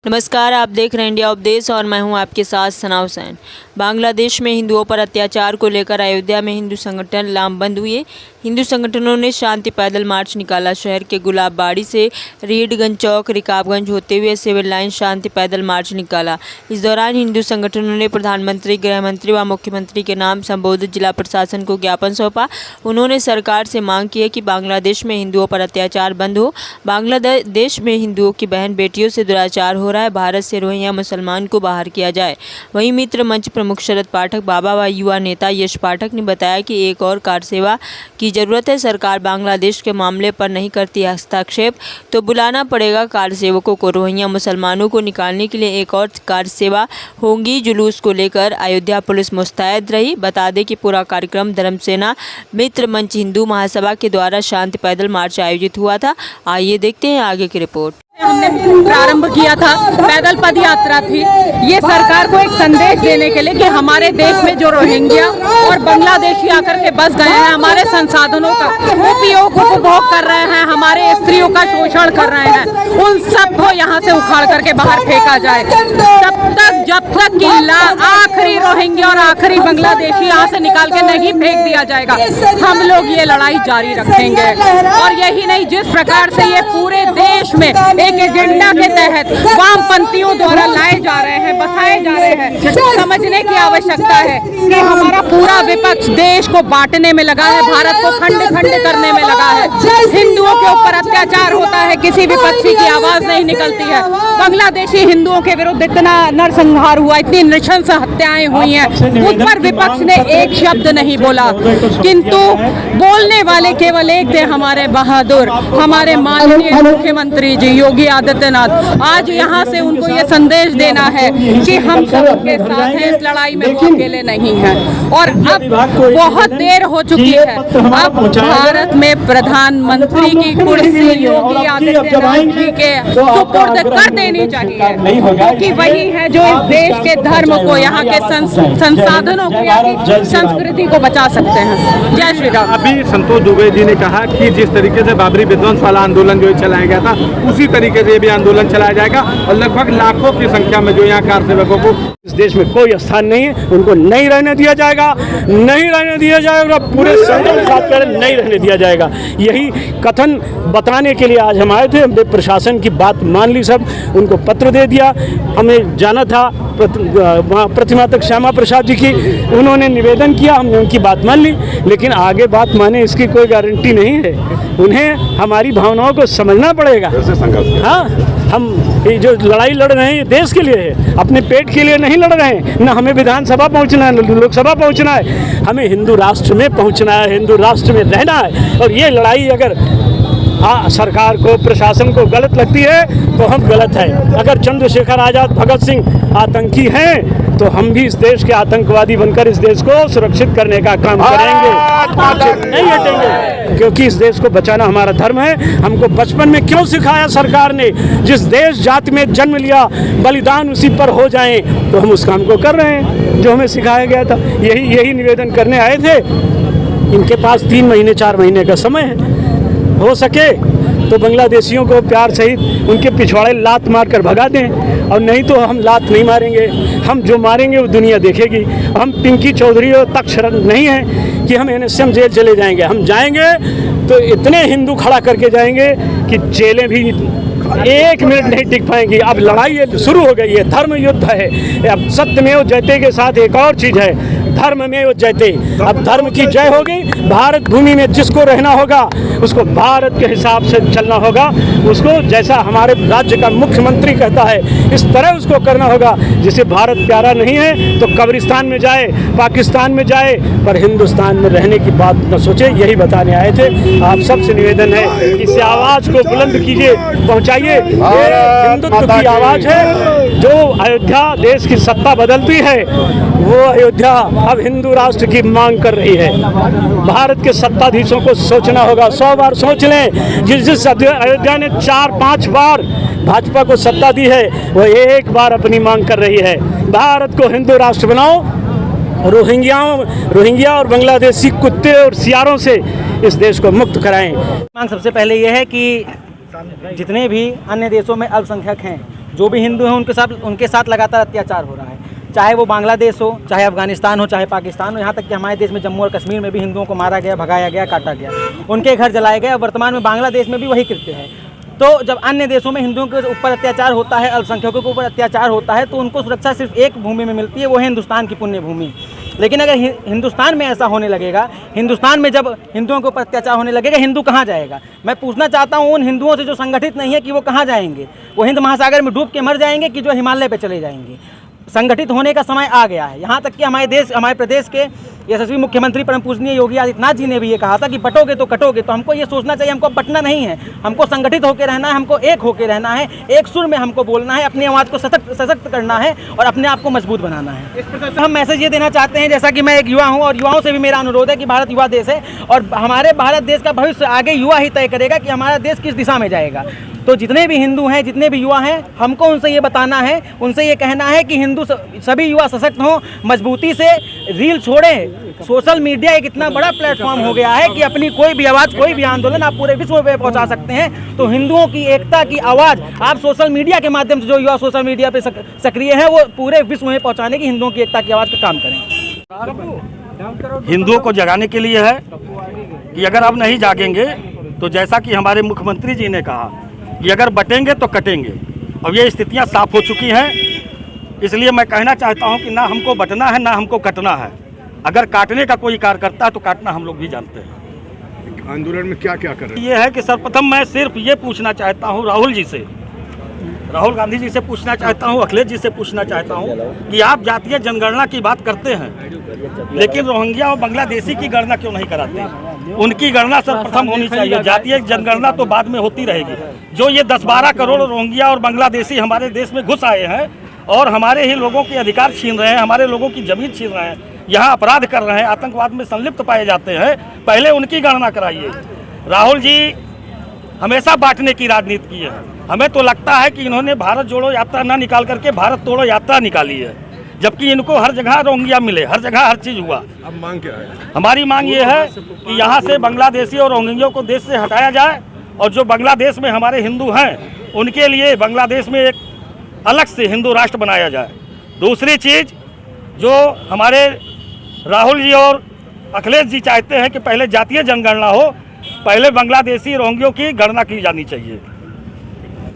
नमस्कार, आप देख रहे हैं इंडिया उपदेश और मैं हूं आपके साथ सना हुसैन। बांग्लादेश में हिंदुओं पर अत्याचार को लेकर अयोध्या में हिंदू संगठन लामबंद हुए। हिंदू संगठनों ने शांति पैदल मार्च निकाला। शहर के गुलाबबाड़ी से रीडगंज चौक रिकाबगंज होते हुए सिविल लाइन शांति पैदल मार्च निकाला। इस दौरान हिंदू संगठनों ने प्रधानमंत्री, गृह मंत्री व मुख्यमंत्री के नाम संबोधित जिला प्रशासन को ज्ञापन सौंपा। उन्होंने सरकार से मांग की है कि बांग्लादेश में हिंदुओं पर अत्याचार बंद हो। बांग्लादेश में हिंदुओं की बहन बेटियों से दुराचार हो रहा है। भारत से रोहिंग्या मुसलमान को बाहर किया जाए। वहीं मित्र मंच प्रमुख शरद पाठक बाबा व युवा नेता यश पाठक ने बताया कि एक और कार सेवा की जरूरत है। सरकार बांग्लादेश के मामले पर नहीं करती हस्तक्षेप तो बुलाना पड़ेगा कार सेवकों को। रोहिंग्या मुसलमानों को निकालने के लिए एक और कार सेवा होंगी। जुलूस को लेकर अयोध्या पुलिस मुस्तैद रही। बता दें कि पूरा कार्यक्रम धर्मसेना मित्र मंच हिंदू महासभा के द्वारा शांति पैदल मार्च आयोजित हुआ था। आइए देखते हैं आगे की रिपोर्ट। हमने प्रारंभ किया था, पैदल पद यात्रा थी। ये सरकार को एक संदेश देने के लिए कि हमारे देश में जो रोहिंग्या और बांग्लादेशी आकर के बस गए हैं, हमारे संसाधनों का उपयोग उपभोग कर रहे हैं, हमारे स्त्रियों का शोषण कर रहे हैं, उन सबको यहाँ से उखाड़ करके बाहर फेंका जाए। जब तक कि आखिरी रोहिंग्या और आखिरी बांग्लादेशी यहाँ से निकाल के नहीं फेंक दिया जाएगा, हम लोग ये लड़ाई जारी रखेंगे। और यही नहीं, जिस प्रकार से ये पूरे देश में एक एजेंडा के तहत वामपंथियों द्वारा लाए जा रहे हैं, बसाए जा रहे हैं, समझने की आवश्यकता है कि हमारा पूरा विपक्ष देश को बांटने में लगा है, भारत को खंड खंड करने में लगा है। हिंदुओं के ऊपर अत्याचार होता है, किसी विपक्षी की आवाज नहीं निकलती है। बांग्लादेशी हिंदुओं के विरुद्ध इतना नरसंहार हुआ, इतनी नृशंस हत्याएं हुई हैं, उस पर विपक्ष ने एक शब्द नहीं बोला। किंतु बोलने वाले केवल एक थे, हमारे बहादुर, हमारे माननीय मुख्यमंत्री जी योगी आदित्यनाथ। आज यहाँ से उनको ये संदेश देना है कि हम सब उनके साथ हैं, इस लड़ाई में वो अकेले नहीं हैं। और अब बहुत देर हो चुकी है, अब भारत में प्रधानमंत्री की कुर्सी योगी आदित्यनाथ जी के सुपुर्द कर देनी चाहिए, क्योंकि वही है जो इस देश के धर्म को, यहाँ के संसाधनों को, यहाँ की संस्कृति को बचा सकते हैं। जय श्री राम। अभी संतोष दुबे जी ने कहा कि जिस तरीके से बाबरी विध्वंस वाला आंदोलन जो चलाया गया था, उसी तरीके से भी आंदोलन चलाया जाएगा और लगभग लाखों की संख्या में जो यहाँ कार सेवकों को इस देश में कोई स्थान नहीं है, उनको नहीं रहने दिया जाएगा, नहीं रहने दिया जाएगा, पूरे संगठन के साथ नहीं रहने दिया जाएगा। यही कथन बताने के लिए आज हम आए थे। हमने प्रशासन की बात मान ली, सब उनको पत्र दे दिया। हमें जाना था प्रतिमा तक श्यामा प्रसाद जी की, उन्होंने निवेदन किया, हमने उनकी बात मान ली, लेकिन आगे बात माने इसकी कोई गारंटी नहीं है। उन्हें हमारी भावनाओं को समझना पड़ेगा। हाँ, हम ये जो लड़ाई लड़ रहे हैं ये देश के लिए है, अपने पेट के लिए नहीं लड़ रहे हैं। न हमें विधानसभा पहुंचना है, न लोकसभा पहुंचना है, हमें हिंदू राष्ट्र में पहुंचना है, हिंदू राष्ट्र में रहना है। और ये लड़ाई अगर सरकार को, प्रशासन को गलत लगती है तो हम गलत हैं। अगर चंद्रशेखर आज़ाद, भगत सिंह आतंकी हैं तो हम भी इस देश के आतंकवादी बनकर इस देश को सुरक्षित करने का काम करेंगे, नहीं हटेंगे, क्योंकि इस देश को बचाना हमारा धर्म है। हमको बचपन में क्यों सिखाया सरकार ने, जिस देश जाति में जन्म लिया बलिदान उसी पर हो जाए, तो हम उस काम को कर रहे हैं जो हमें सिखाया गया था। यही निवेदन करने आए थे। इनके पास 3 महीने 4 महीने का समय है, हो सके तो बांग्लादेशियों को प्यार सहित उनके पिछवाड़े लात मार कर भगा दें, और नहीं तो हम लात नहीं मारेंगे। हम जो मारेंगे वो दुनिया देखेगी। हम पिंकी चौधरी और तक शरण नहीं है कि हम NSM जेल चले जाएंगे। हम जाएंगे तो इतने हिंदू खड़ा करके जाएंगे कि जेलें भी 1 मिनट नहीं टिक पाएंगी। अब लड़ाई शुरू हो गई है, धर्म युद्ध है। अब सत्यमेव जयते के साथ एक और चीज़ है, धर्ममेव जयते। अब धर्म की जय होगी। भारत भूमि में जिसको रहना होगा उसको भारत के हिसाब से चलना होगा, उसको जैसा हमारे राज्य का मुख्यमंत्री कहता है इस तरह उसको करना होगा। जिसे भारत प्यारा नहीं है तो कब्रिस्तान में जाए, पाकिस्तान में जाए, पर हिंदुस्तान में रहने की बात न सोचे। यही बताने आए थे। आप सबसे निवेदन है कि इस आवाज़ को बुलंद कीजिए, पहुँचाइए। हिंदुत्व की आवाज़ है। जो अयोध्या देश की सत्ता बदलती है, वो अयोध्या अब हिंदू राष्ट्र की मांग कर रही है। भारत के सत्ताधीशों को सोचना होगा, 100 बार सोच लें। जिस अयोध्या ने 4-5 बार भाजपा को सत्ता दी है, वो 1 बार अपनी मांग कर रही है। भारत को हिंदू राष्ट्र बनाओ, रोहिंग्या और बांग्लादेशी कुत्ते और सियारों से इस देश को मुक्त कराएं। मांग सबसे पहले ये है कि जितने भी अन्य देशों में अल्पसंख्यक हैं जो भी हिंदू हैं उनके साथ लगातार अत्याचार हो रहा है, चाहे वो बांग्लादेश हो, चाहे अफगानिस्तान हो, चाहे पाकिस्तान हो। यहाँ तक कि हमारे देश में जम्मू और कश्मीर में भी हिंदुओं को मारा गया, भगाया गया, काटा गया, उनके घर जलाए गए। वर्तमान में बांग्लादेश में भी वही कृत्य है। तो जब अन्य देशों में हिंदुओं के ऊपर अत्याचार होता है, अल्पसंख्यकों के ऊपर अत्याचार होता है, तो उनको सुरक्षा सिर्फ एक भूमि में मिलती है, वो है हिंदुस्तान की पुण्य भूमि। लेकिन अगर हिंदुस्तान में ऐसा होने लगेगा, हिंदुस्तान में जब हिंदुओं के ऊपर अत्याचार होने लगेगा, हिंदू कहाँ जाएगा? मैं पूछना चाहता हूँ उन हिंदुओं से जो संगठित नहीं है कि वो कहाँ जाएंगे? वो हिंद महासागर में डूब के मर जाएंगे कि जो हिमालय पे चले जाएंगे? संगठित होने का समय आ गया है। यहाँ तक कि हमारे प्रदेश के यशस्वी मुख्यमंत्री परम पूजनीय योगी आदित्यनाथ जी ने भी ये कहा था कि बटोगे तो कटोगे। तो हमको ये सोचना चाहिए, हमको बटना नहीं है, हमको संगठित होकर रहना है, हमको एक होकर रहना है, एक सुर में हमको बोलना है, अपनी आवाज़ को सशक्त करना है और अपने आप को मजबूत बनाना है। तो हम मैसेज ये देना चाहते हैं, जैसा कि मैं एक युवा हूँ और युवाओं से भी मेरा अनुरोध है कि भारत युवा देश है और हमारे भारत देश का भविष्य आगे युवा ही तय करेगा कि हमारा देश किस दिशा में जाएगा। तो जितने भी हिंदू हैं, जितने भी युवा हैं, हमको उनसे ये बताना है, उनसे ये कहना है कि हिंदू सभी युवा सशक्त हों, मजबूती से रील छोड़ें। सोशल मीडिया एक इतना बड़ा प्लेटफॉर्म हो गया है कि अपनी कोई भी आवाज़, कोई भी आंदोलन आप पूरे विश्व में पहुंचा सकते हैं। तो हिंदुओं की एकता की आवाज़ आप सोशल मीडिया के माध्यम से, जो युवा सोशल मीडिया पे सक्रिय है, वो पूरे विश्व में पहुँचाने की हिंदुओं की एकता की आवाज़ का काम करें। हिंदुओं को जगाने के लिए है कि अगर अब नहीं जागेंगे तो जैसा कि हमारे मुख्यमंत्री जी ने कहा कि अगर बटेंगे तो कटेंगे। अब ये स्थितियां साफ हो चुकी हैं, इसलिए मैं कहना चाहता हूं कि ना हमको बटना है ना हमको कटना है। अगर काटने का कोई कार्य करता है तो काटना हम लोग भी जानते हैं। आंदोलन में क्या क्या कर रहे हैं? ये है कि सर्वप्रथम मैं सिर्फ ये पूछना चाहता हूं राहुल जी से, राहुल गांधी जी से पूछना चाहता हूं, अखिलेश जी से पूछना चाहता हूं कि आप जातीय जनगणना की बात करते हैं लेकिन रोहिंग्या और बांग्लादेशी की गणना क्यों नहीं कराते? उनकी गणना सर्वप्रथम होनी चाहिए। जातीय जनगणना तो बाद में होती रहेगी। जो ये 10-12 करोड़ रोहिंग्या और बांग्लादेशी हमारे देश में घुस आए हैं और हमारे ही लोगों के अधिकार छीन रहे हैं, हमारे लोगों की जमीन छीन रहे हैं, यहाँ अपराध कर रहे हैं, आतंकवाद में संलिप्त पाए जाते हैं, पहले उनकी गणना कराइए। राहुल जी हमेशा बांटने की राजनीति की है। हमें तो लगता है कि इन्होंने भारत जोड़ो यात्रा ना निकाल करके भारत तोड़ो यात्रा निकाली है, जबकि इनको हर जगह रोहिंग्या मिले, हर जगह हर चीज़ हुआ। अब मांग क्या है? हमारी मांग ये है कि यहाँ से बांग्लादेशी और रोहिंग्यों को देश से हटाया जाए और जो बांग्लादेश में हमारे हिंदू हैं उनके लिए बांग्लादेश में एक अलग से हिंदू राष्ट्र बनाया जाए। दूसरी चीज़ जो हमारे राहुल जी और अखिलेश जी चाहते हैं कि पहले जातीय जनगणना हो, पहले बांग्लादेशी रोहिंग्यों की गणना की जानी चाहिए।